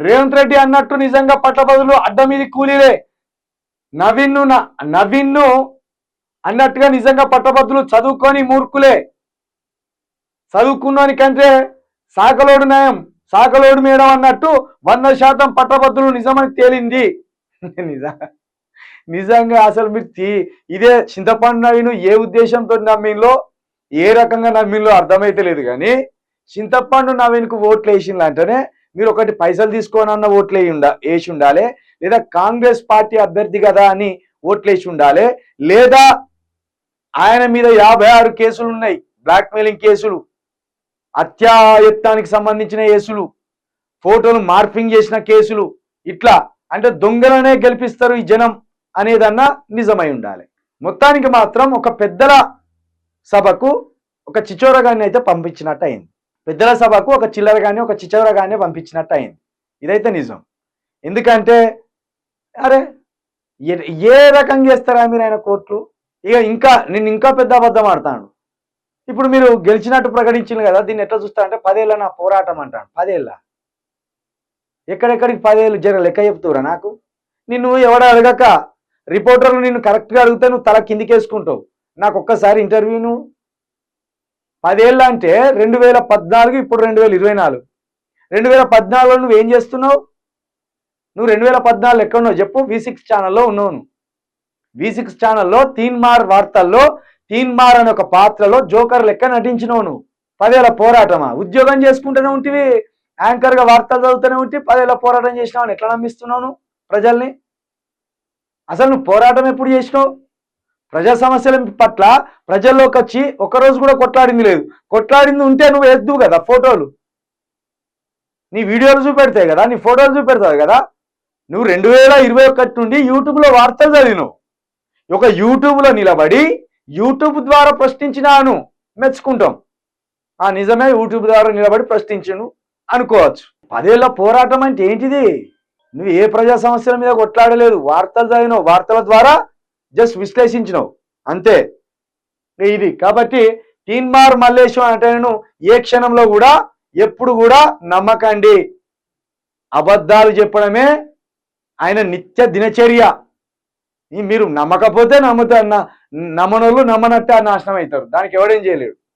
రేవంత్ రెడ్డి అన్నట్టు నిజంగా పట్టభద్రులు అడ్డ మీద కూలీలే. నవీన్ను అన్నట్టుగా నిజంగా పట్టభద్రులు చదువుకొని మూర్ఖులే. చదువుకున్నానికంటే సాకలోడు నయం, సాకలోడు మేడం అన్నట్టు 100% పట్టభద్రులు నిజమని తేలింది. నిజంగా అసలు మీరు ఇదే చింతపండు నవీను ఏ ఉద్దేశంతో నమ్మిందో, ఏ రకంగా నమ్మిందో అర్థమైతే లేదు. కానీ చింతపండు నవీన్కు ఓట్లు వేసిందంటేనే మీరు ఒకటి పైసలు తీసుకోనన్న ఓట్లు వేసి ఉండాలి, లేదా కాంగ్రెస్ పార్టీ అభ్యర్థి కదా అని ఓట్లు వేసి ఉండాలి, లేదా ఆయన మీద 56 కేసులు ఉన్నాయి, బ్లాక్మెయిలింగ్ కేసులు, హత్యాయత్నానికి సంబంధించిన కేసులు, ఫోటోలు మార్ఫింగ్ చేసిన కేసులు. ఇట్లా అంటే దొంగలనే గెలిపిస్తారు ఈ జనం అనేదన్నా నిజమై ఉండాలి. మొత్తానికి మాత్రం ఒక పెద్దల సభకు ఒక చిచోరగాన్ని అయితే పంపించినట్టు అయింది. పెద్దల సభకు ఒక చిల్లరగాన్ని, ఒక చిచోరగాన్ని పంపించినట్టు అయింది. ఇదైతే నిజం. ఎందుకంటే అరే ఏ రకంగా చేస్తారా మీరు ఆయన కోర్టులు? నేను ఇంకా పెద్ద అబద్ధం ఆడతాను. ఇప్పుడు మీరు గెలిచినట్టు ప్రకటించింది కదా, దీన్ని ఎట్లా చూస్తా అంటే 10 ఏళ్ళ నా పోరాటం అంటాను. 10 ఏళ్ళ ఎక్కడెక్కడికి 10 ఏళ్ళు జర లెక్క చెప్తురా నాకు? నిన్ను ఎవడ అడగక రిపోర్టర్లు నిన్ను కరెక్ట్గా అడిగితే నువ్వు తల కిందికేసుకుంటావు. నాకు ఒక్కసారి ఇంటర్వ్యూ నువ్వు 10 ఏళ్ళ అంటే 2014, ఇప్పుడు 2024. 2014లో నువ్వేం చేస్తున్నావు? నువ్వు 2014 ఎక్కడున్నావు చెప్పు? V6 ఛానల్లో ఉన్నావు. V6 ఛానల్లో తీన్మార్ వార్తల్లో తీన్మార్ అనే ఒక పాత్రలో జోకర్ లెక్క నటించినావు నువ్వు. 10 ఏళ్ళ పోరాటమా? ఉద్యోగం చేసుకుంటూనే ఉంటివి, యాంకర్గా వార్తలు చదువుతూనే ఉంటే 10 ఏళ్ళ పోరాటం చేసినావు అని ఎట్లా నమ్మిస్తున్నావు నువ్వు ప్రజల్ని? అసలు నువ్వు పోరాటం ఎప్పుడు చేసినావు? ప్రజా సమస్యల పట్ల ప్రజల్లోకి వచ్చి ఒకరోజు కూడా కొట్లాడింది లేదు. కొట్లాడింది ఉంటే నువ్వు ఎద్దు కదా ఫోటోలు, నీ వీడియోలు చూపెడతాయి కదా, నీ ఫోటోలు చూపెడతావు కదా. నువ్వు 2021 నుండి యూట్యూబ్లో వార్తలు చదివినావు. ఒక యూట్యూబ్లో నిలబడి యూట్యూబ్ ద్వారా ప్రశ్నించినాను, మెచ్చుకుంటాం. నిజమే, యూట్యూబ్ ద్వారా నిలబడి ప్రశ్నించను అనుకోవచ్చు. 10 ఏళ్ళ పోరాటం అంటే ఏంటిది? నువ్వు ఏ ప్రజా సమస్యల మీద కొట్లాడలేదు, వార్తలు చదివినావు, వార్తల ద్వారా జస్ట్ విశ్లేషించినావు అంతే. ఇది కాబట్టి తీన్మార్ మల్లేశం అంటే నేను ఏ క్షణంలో కూడా ఎప్పుడు కూడా నమ్మకండి. అబద్ధాలు చెప్పడమే ఆయన నిత్య దినచర్య. మీరు నమ్మకపోతే నమ్మనోళ్ళు నమ్మనట్టే నాశనం అవుతారు. దానికి ఎవడేం చేయలేడు.